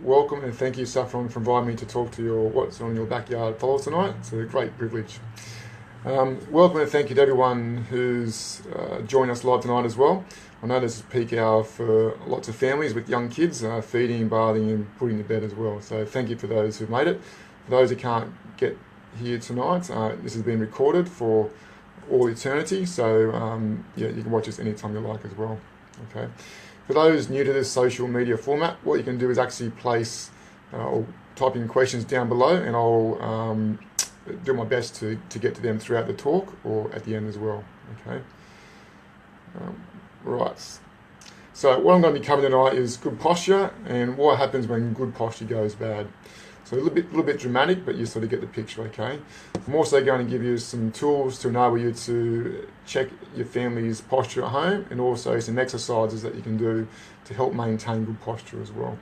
welcome and thank you, Saffron, for inviting me to talk to your What's on Your Backyard followers tonight. It's a great privilege. Welcome and thank you to everyone who's joined us live tonight as well. I know this is peak hour for lots of families with young kids, feeding, bathing and putting to bed as well. So thank you for those who've made it. For those who can't get here tonight, this has been recorded for all eternity. So yeah, you can watch this anytime you like as well. Okay. For those new to this social media format, what you can do is actually place or type in questions down below, and I'll do my best to get to them throughout the talk or at the end as well. Okay. Right. So what I'm going to be covering tonight is good posture and what happens when good posture goes bad. So a little bit dramatic, but you sort of get the picture, okay? I'm also going to give you some tools to enable you to check your family's posture at home, and also some exercises that you can do to help maintain good posture as well.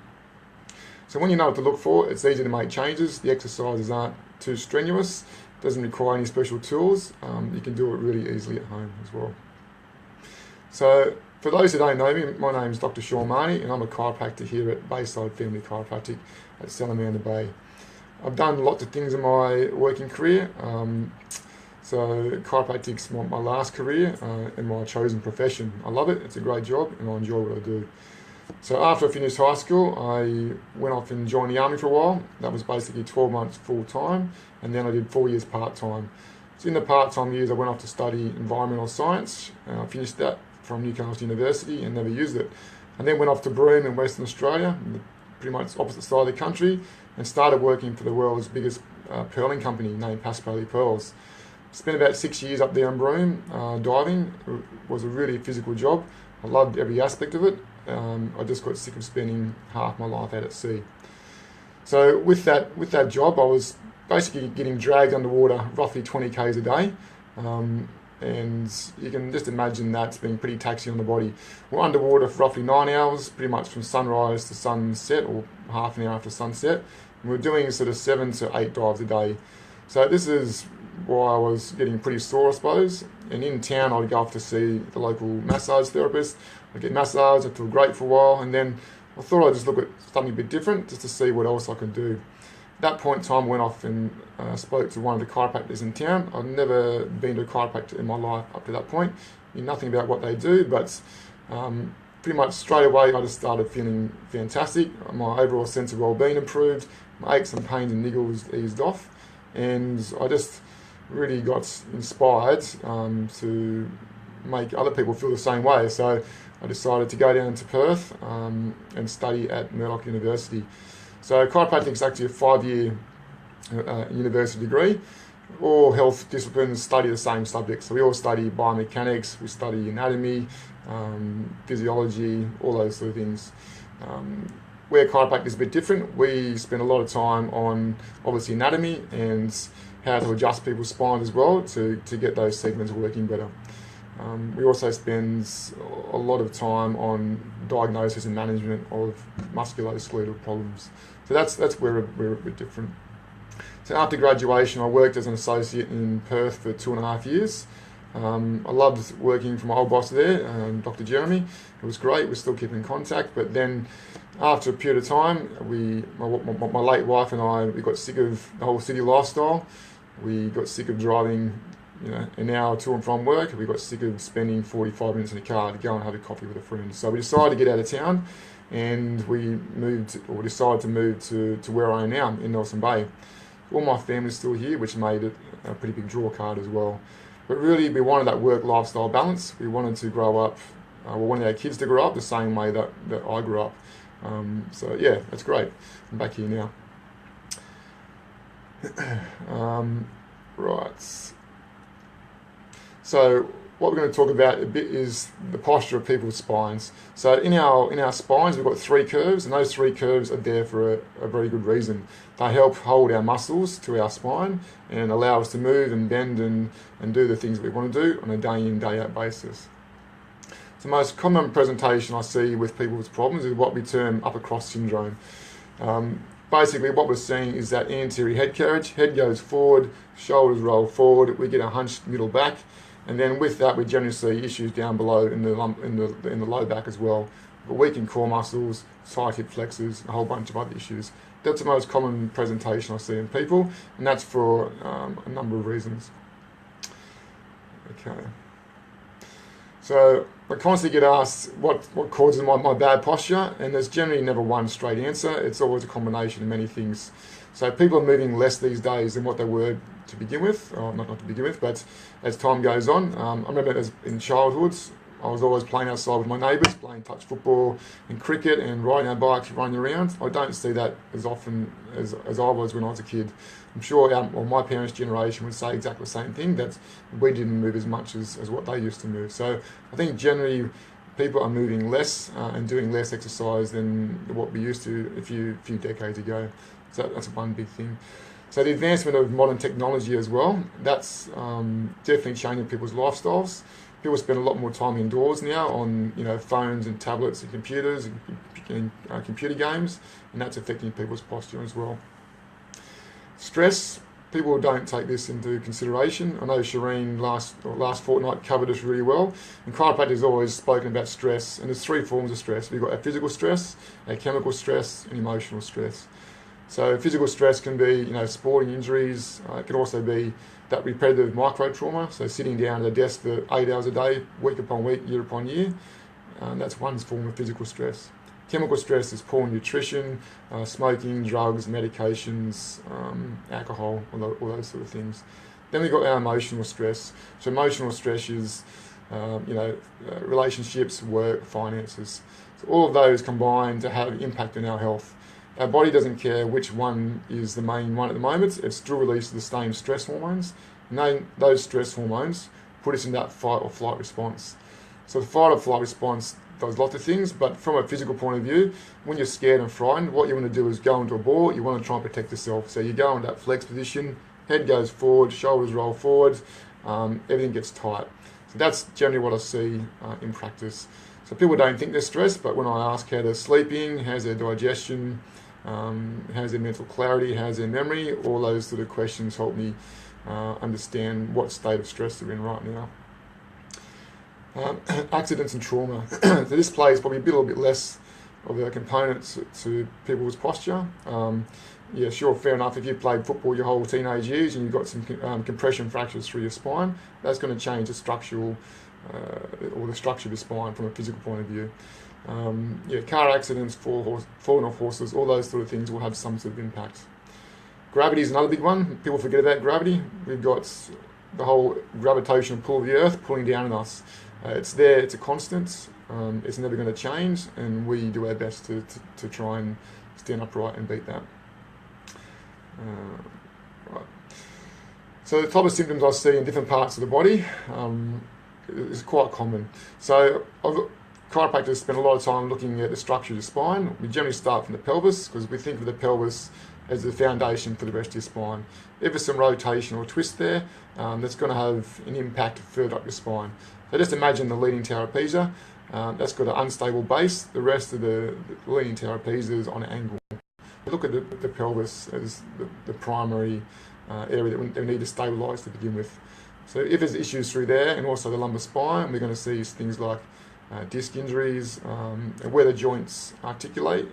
So when you know what to look for, it's easy to make changes. The exercises aren't too strenuous, doesn't require any special tools. You can do it really easily at home as well. So for those who don't know me, my name is Dr. Sean Marnie, and I'm a chiropractor here at Bayside Family Chiropractic at Salamander Bay. I've done lots of things in my working career. So chiropractic's my last career and my chosen profession. I love it, it's a great job, and I enjoy what I do. So after I finished high school, I went off and joined the army for a while. That was basically 12 months full-time, and then I did 4 years part-time. So in the part-time years, I went off to study environmental science, and I finished that from Newcastle University and never used it. And then went off to Broome in Western Australia, pretty much opposite side of the country, and started working for the world's biggest pearling company named Pasquale Pearls. Spent about 6 years up there in Broome diving. It was a really physical job. I loved every aspect of it. I just got sick of spending half my life out at sea. So with that job, I was basically getting dragged underwater roughly 20 k's a day. And you can just imagine that's being pretty taxing on the body. We're underwater for roughly 9 hours, pretty much from sunrise to sunset, or half an hour after sunset. And we're doing sort of 7 to 8 dives a day. So this is why I was getting pretty sore, I suppose. And in town, I'd go off to see the local massage therapist. I'd get massage, I'd feel great for a while, and then I thought I'd just look at something a bit different, just to see what else I could do. At that point in time, I went off and spoke to one of the chiropractors in town. I'd never been to a chiropractor in my life up to that point. Knew nothing about what they do, but pretty much straight away I just started feeling fantastic. My overall sense of well-being improved, my aches and pains and niggles eased off, and I just really got inspired to make other people feel the same way. So I decided to go down to Perth and study at Murdoch University. So chiropractic is actually a 5-year university degree. All health disciplines study the same subjects. So we all study biomechanics, we study anatomy, physiology, all those sort of things. Where chiropractic is a bit different, we spend a lot of time on obviously anatomy and how to adjust people's spines as well to get those segments working better. We also spend a lot of time on diagnosis and management of musculoskeletal problems. So that's where we're a bit different. So after graduation, I worked as an associate in Perth for 2.5 years. I loved working for my old boss there, Dr. Jeremy. It was great. We're still keeping in contact. But then after a period of time, my late wife and I, we got sick of the whole city lifestyle. We got sick of driving an hour to and from work. We got sick of spending 45 minutes in a car to go and have a coffee with a friend. So we decided to get out of town, and we decided to move to where I am now in Nelson Bay. All my family's still here, which made it a pretty big draw card as well. But really, we wanted that work-lifestyle balance. We wanted to grow up, we wanted our kids to grow up the same way that I grew up. So yeah, that's great. I'm back here now. Right. So what we're going to talk about a bit is the posture of people's spines. So in our spines, we've got 3 curves, and those 3 curves are there for a very good reason. They help hold our muscles to our spine and allow us to move and bend and do the things that we want to do on a day in, day out basis. The most common presentation I see with people's problems is what we term upper cross syndrome. Basically what we're seeing is that anterior head carriage, head goes forward, shoulders roll forward, we get a hunched middle back, and then with that we generally see issues down below in the low back as well, got weakened core muscles, tight hip flexors, a whole bunch of other issues. That's the most common presentation I see in people, and that's for a number of reasons. Okay. So I constantly get asked what causes my bad posture, and there's generally never one straight answer. It's always a combination of many things. So people are moving less these days than what they were to begin with, or not to begin with, but as time goes on. I remember in childhood, I was always playing outside with my neighbours, playing touch football and cricket and riding our bikes, running around. I don't see that as often as I was when I was a kid. I'm sure my parents' generation would say exactly the same thing, that we didn't move as much as what they used to move. So I think generally people are moving less and doing less exercise than what we used to a few decades ago. So that's one big thing. So the advancement of modern technology as well, that's definitely changing people's lifestyles. People spend a lot more time indoors now on phones and tablets and computers and computer games, and that's affecting people's posture as well. Stress, people don't take this into consideration. I know Shireen last fortnight covered this really well. And chiropractors has always spoken about stress, and there's three forms of stress. We've got our physical stress, our chemical stress, and emotional stress. So physical stress can be, sporting injuries. It can also be that repetitive micro trauma. So sitting down at a desk for 8 hours a day, week upon week, year upon year. That's one form of physical stress. Chemical stress is poor nutrition, smoking, drugs, medications, alcohol, all those sort of things. Then we've got our emotional stress. So emotional stress is, relationships, work, finances. So all of those combine to have an impact on our health. Our body doesn't care which one is the main one at the moment. It still releases the same stress hormones. And those stress hormones put us in that fight or flight response. So the fight or flight response does lots of things, but from a physical point of view, when you're scared and frightened, what you want to do is go into a ball. You want to try and protect yourself. So you go into that flex position, head goes forward, shoulders roll forward, everything gets tight. So that's generally what I see in practice. So people don't think they're stressed, but when I ask how they're sleeping, how's their digestion, how's their mental clarity, how's their memory, all those sort of questions help me understand what state of stress they're in right now. Accidents and trauma. So this plays probably a little bit less of a component to people's posture. Yeah, sure, fair enough. If you played football your whole teenage years and you've got some compression fractures through your spine, that's going to change the structural or the structure of your spine from a physical point of view. Car accidents, falling off horses, all those sort of things will have some sort of impact. Gravity is another big one. People forget about gravity. We've got the whole gravitational pull of the earth pulling down on us. It's there, it's a constant, it's never going to change, and we do our best to try and stand upright and beat that. Right. So the type of symptoms I see in different parts of the body is quite common. So chiropractors spend a lot of time looking at the structure of the spine. We generally start from the pelvis because we think of the pelvis as the foundation for the rest of your spine. If there's some rotation or twist there, that's going to have an impact further up your spine. So just imagine the leaning tower of Pisa. That's got an unstable base. The rest of the leaning tower of Pisa is on an angle. We look at the pelvis as the primary area that we need to stabilise to begin with. So if there's issues through there and also the lumbar spine, we're going to see things like disc injuries, where the joints articulate,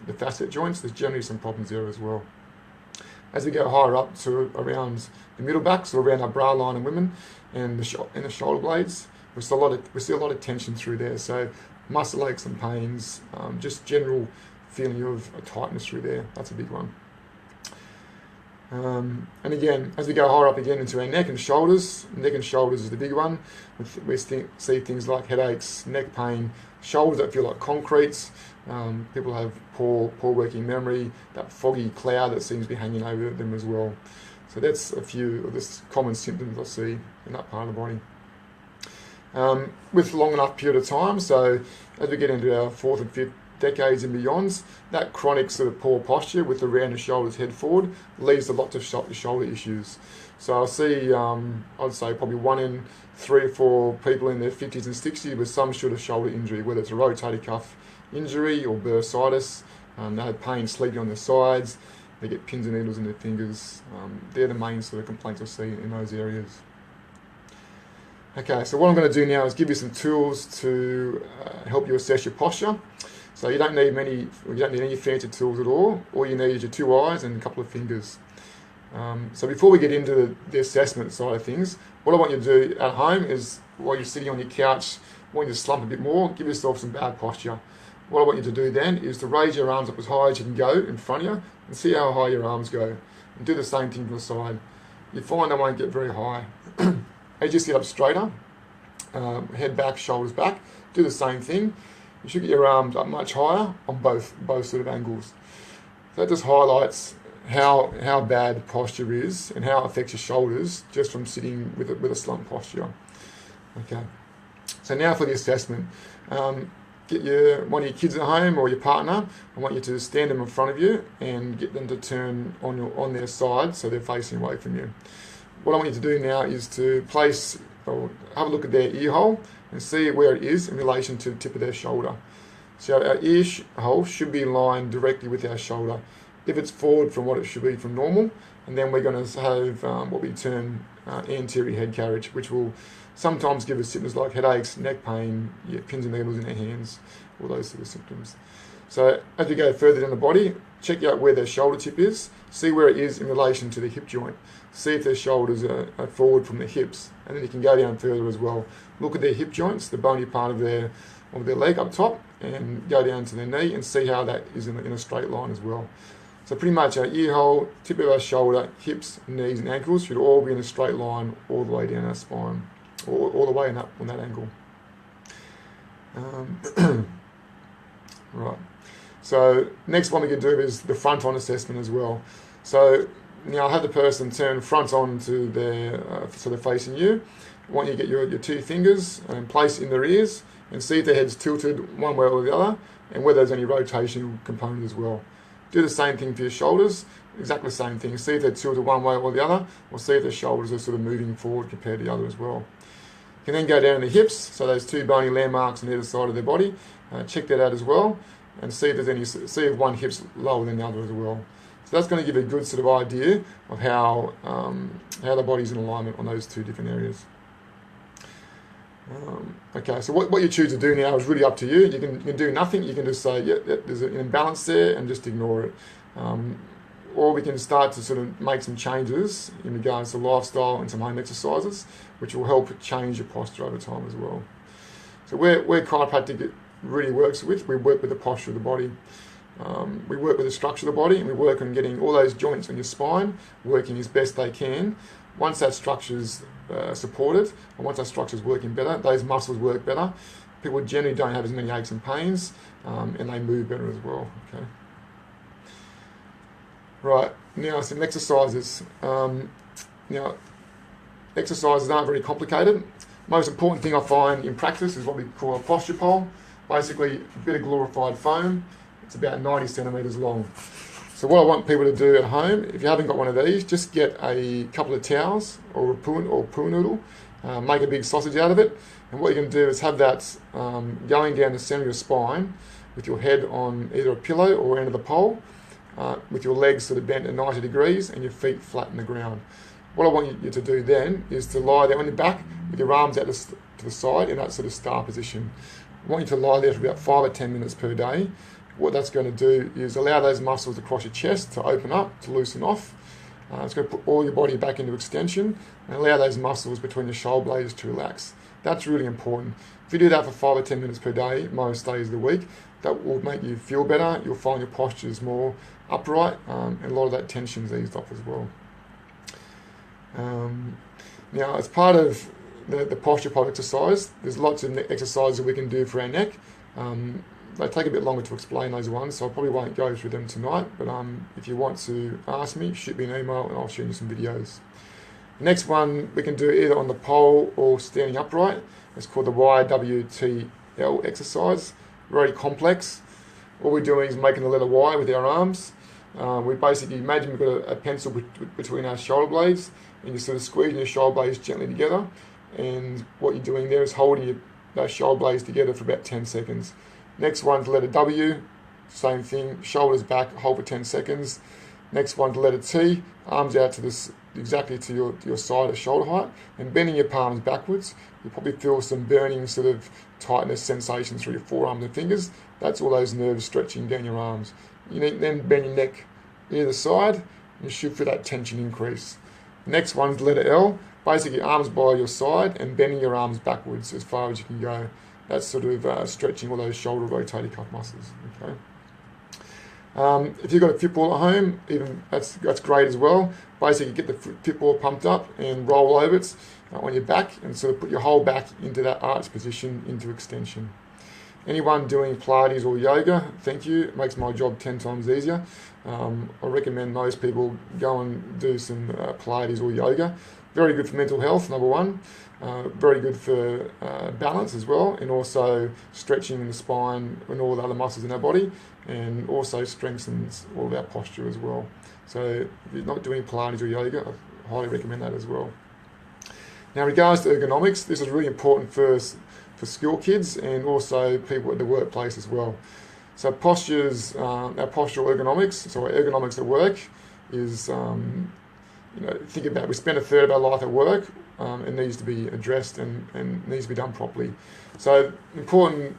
the facet joints, there's generally some problems there as well. As we go higher up to around the middle back, so around our bra line in women and the shoulder blades, we see a lot of tension through there. So muscle aches and pains, just general feeling of a tightness through there. That's a big one. And again, as we go higher up again into our neck and shoulders is the big one. We see things like headaches, neck pain, shoulders that feel like concrete. People have poor working memory, that foggy cloud that seems to be hanging over them as well. So that's a few of the common symptoms I see in that part of the body. With long enough period of time, so as we get into our fourth and fifth decades and beyond, that chronic sort of poor posture with the rounded shoulders, head forward, leads to lots of shoulder issues. So I see, I'd say probably 1 in 3 or 4 people in their 50s and 60s with some sort of shoulder injury, whether it's a rotator cuff injury or bursitis. They have pain sleeping on their sides, they get pins and needles in their fingers. They're the main sort of complaints I see in those areas. Okay, so what I'm going to do now is give you some tools to help you assess your posture. So you don't need any fancy tools at all. All you need is your 2 eyes and a couple of fingers. So before we get into the assessment side of things, what I want you to do at home is, while you're sitting on your couch, I want you to slump a bit more, give yourself some bad posture. What I want you to do then is to raise your arms up as high as you can go in front of you and see how high your arms go. And do the same thing to the side. You find they won't get very high. As you sit up straighter, head back, shoulders back, do the same thing. You should get your arms up much higher on both sort of angles. So that just highlights how bad the posture is and how it affects your shoulders just from sitting with a slump posture. Okay. So now for the assessment. Get one of your kids at home or your partner. I want you to stand them in front of you and get them to turn on their side so they're facing away from you. What I want you to do now is to place or have a look at their ear hole and see where it is in relation to the tip of their shoulder. So our ear hole should be in line directly with our shoulder. If it's forward from what it should be from normal, and then we're going to have what we term anterior head carriage, which will sometimes give us symptoms like headaches, neck pain, pins and needles in their hands, all those sort of symptoms. So as we go further down the body, check out where their shoulder tip is, see where it is in relation to the hip joint, see if their shoulders are forward from the hips, and then you can go down further as well. Look at their hip joints, the bony part of their leg up top, and go down to their knee and see how that is in a straight line as well. So pretty much our ear hole, tip of our shoulder, hips, knees and ankles should all be in a straight line all the way down our spine, all the way on that angle. Right. So next one we can do is the front-on assessment as well. So now I have the person turn front on to their, so they're facing you. I want you to get your 2 fingers and place in their ears and see if their head's tilted one way or the other and whether there's any rotational component as well. Do the same thing for your shoulders, exactly the same thing. See if they're tilted one way or the other, or see if their shoulders are sort of moving forward compared to the other as well. You can then go down the hips, so those 2 bony landmarks on either side of their body. Check that out as well, and see if one hip's lower than the other as well. So that's going to give a good sort of idea of how the body's in alignment on those 2 different areas. Okay, so what you choose to do now is really up to you. You can do nothing. You can just say, yeah, there's an imbalance there, and just ignore it. Or we can start to sort of make some changes in regards to lifestyle and some home exercises, which will help change your posture over time as well. So where chiropractic really works with, we work with the posture of the body. We work with the structure of the body, and we work on getting all those joints on your spine working as best they can. Once that structure's supported, and once that structure's working better, those muscles work better. People generally don't have as many aches and pains, and they move better as well. Okay. Right, now some exercises. Now, exercises aren't very complicated. Most important thing I find in practice is what we call a posture pole. Basically, a bit of glorified foam. It's about 90 centimetres long. So what I want people to do at home, if you haven't got one of these, just get a couple of towels or a poo noodle, make a big sausage out of it, and what you can do is have that going down the centre of your spine with your head on either a pillow or end of the pole, with your legs sort of bent at 90 degrees and your feet flat in the ground. What I want you to do then is to lie there on your back with your arms out to the side in that sort of star position. I want you to lie there for about 5 or 10 minutes per day. What that's going to do is allow those muscles across your chest to open up, to loosen off. It's going to put all your body back into extension and allow those muscles between your shoulder blades to relax. That's really important. If you do that for 5 or 10 minutes per day, most days of the week, that will make you feel better. You'll find your posture is more upright, and a lot of that tension's eased off as well. Now, as part of the posture pole exercise, there's lots of exercises we can do for our neck. They take a bit longer to explain those ones, so I probably won't go through them tonight, but if you want to ask me, shoot me an email and I'll show you some videos. The next one we can do either on the pole or standing upright. It's called the YWTL exercise. Very complex. All we're doing is making the letter Y with our arms. We basically imagine we've got a pencil between our shoulder blades, and you're sort of squeezing your shoulder blades gently together, and what you're doing there is holding those shoulder blades together for about 10 seconds. Next one's letter W, same thing, shoulders back, hold for 10 seconds. Next one's letter T, arms out to the exactly to your side or shoulder height, and bending your palms backwards. You'll probably feel some burning sort of tightness sensation through your forearms and fingers. That's all those nerves stretching down your arms. You need then bend your neck either side, and you should feel that tension increase. Next one's letter L. Basically, arms by your side and bending your arms backwards as far as you can go. That's sort of stretching all those shoulder rotator cuff muscles. Okay. If you've got a fit ball at home, even that's great as well. Basically, get the fit ball pumped up and roll over it on your back, and sort of put your whole back into that arch position, into extension. Anyone doing Pilates or yoga, thank you. It makes my job 10 times easier. I recommend most people go and do some Pilates or yoga. Very good for mental health, number one. Very good for balance as well, and also stretching the spine and all the other muscles in our body, and also strengthens all of our posture as well. So if you're not doing Pilates or yoga, I highly recommend that as well. Now, in regards to ergonomics, this is really important for school kids and also people at the workplace as well. So postures, our postural ergonomics, so our ergonomics at work is, think about, we spend a third of our life at work. It needs to be addressed and needs to be done properly. So important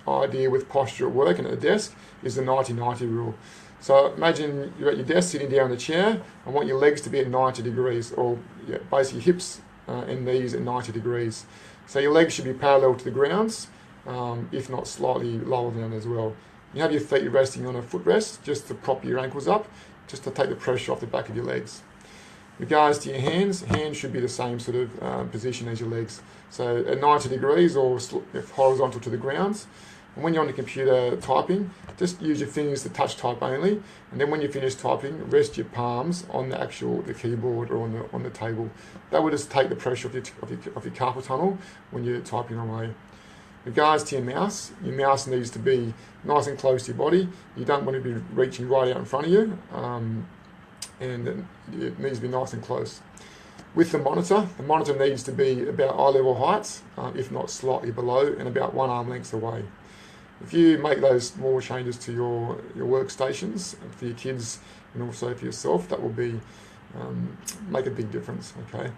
idea with posture at work and at the desk is the 90-90 rule. So imagine you're at your desk sitting down in the chair and want your legs to be at 90 degrees, or basically hips and knees at 90 degrees. So your legs should be parallel to the ground, if not slightly lower than that as well. You have your feet resting on a footrest just to prop your ankles up, just to take the pressure off the back of your legs. In regards to your hands should be the same sort of position as your legs. So at 90 degrees or horizontal to the ground. And when you're on the computer typing, just use your fingers to touch type only. And then when you finish typing, rest your palms on the keyboard or on the table. That will just take the pressure off your carpal tunnel when you're typing away. In regards to your mouse needs to be nice and close to your body. You don't want to be reaching right out in front of you. And it needs to be nice and close. With the monitor needs to be about eye level height, if not slightly below, and about 1 arm length away. If you make those small changes to your workstations for your kids and also for yourself, that will be make a big difference. Okay.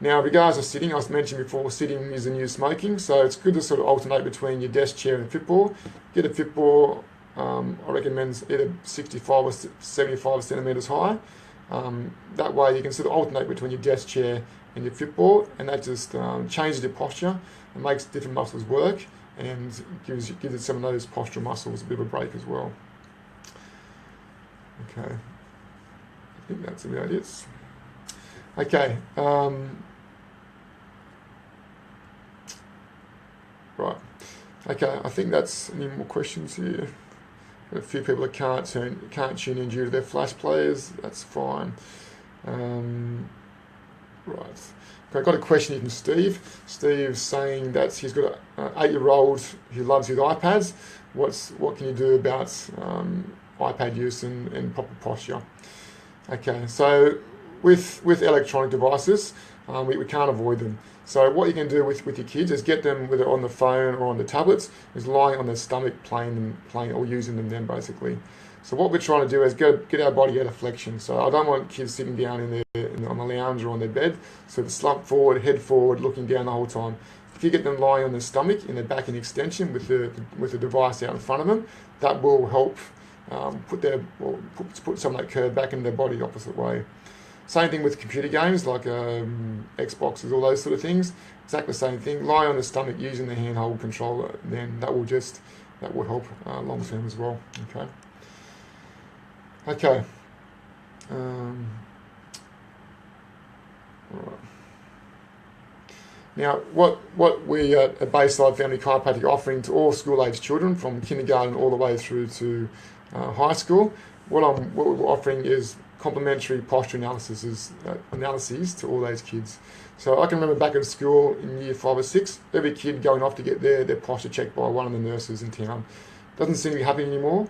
Now, in regards to sitting, I mentioned before, sitting is the new smoking, so it's good to sort of alternate between your desk chair and a fit ball. Get a fit ball. I recommend either 65 or 75 centimetres high. That way you can sort of alternate between your desk chair and your fit ball, and that just changes your posture and makes different muscles work, and gives it some of those postural muscles a bit of a break as well. Okay, I think that's about it. Okay, right. Okay, I think that's any more questions here. A few people that can't tune in due to their flash players. That's fine. Right. Okay, I got a question here from Steve. Steve's saying that he's got an 8-year-old who loves his iPads. What can you do about iPad use and proper posture? Okay, so with electronic devices, we can't avoid them. So what you can do with your kids is get them, whether on the phone or on the tablets, is lying on their stomach playing or using them then basically. So what we're trying to do is get our body out of flexion. So I don't want kids sitting down on the lounge or on their bed, so to slump forward, head forward, looking down the whole time. If you get them lying on their stomach in their back in extension with the device out in front of them, that will help put some of that curve back in their body the opposite way. Same thing with computer games like Xboxes, all those sort of things. Exactly the same thing. Lie on the stomach using the handheld controller, then that will help long term as well. Okay. Okay. All right. Now, what we at Bayside Family Chiropractic are offering to all school-age children from kindergarten all the way through to high school, what we're offering is complementary posture analyses to all those kids. So I can remember back in school in year 5 or 6, every kid going off to get their posture checked by one of the nurses in town. Doesn't seem to be happening anymore.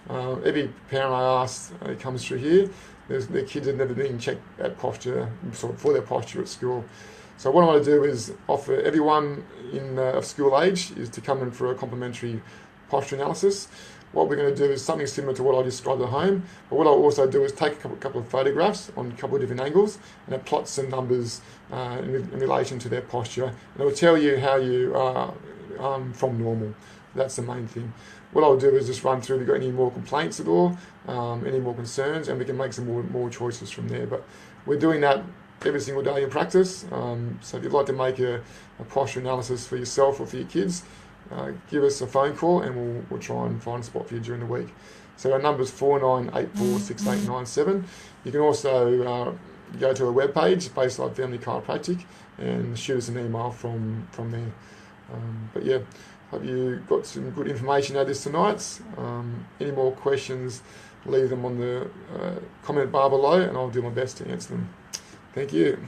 Every parent I ask comes through here, their kids have never been checked at posture, for their posture at school. So what I want to do is offer everyone of school age is to come in for a complimentary posture analysis. what we're going to do is something similar to what I described at home, but what I'll also do is take a couple of photographs on a couple of different angles, and it plots some numbers in relation to their posture, and it will tell you how you are from normal. That's the main thing. What I'll do is just run through if you've got any more complaints at all, any more concerns, and we can make some more choices from there. But we're doing that every single day in practice. So if you'd like to make a posture analysis for yourself or for your kids, give us a phone call and we'll try and find a spot for you during the week. So our number is 49846897. You can also go to our webpage, Bayside Family Chiropractic, and shoot us an email from there. But yeah, hope you got some good information out of this tonight. Any more questions, leave them on the comment bar below and I'll do my best to answer them. Thank you.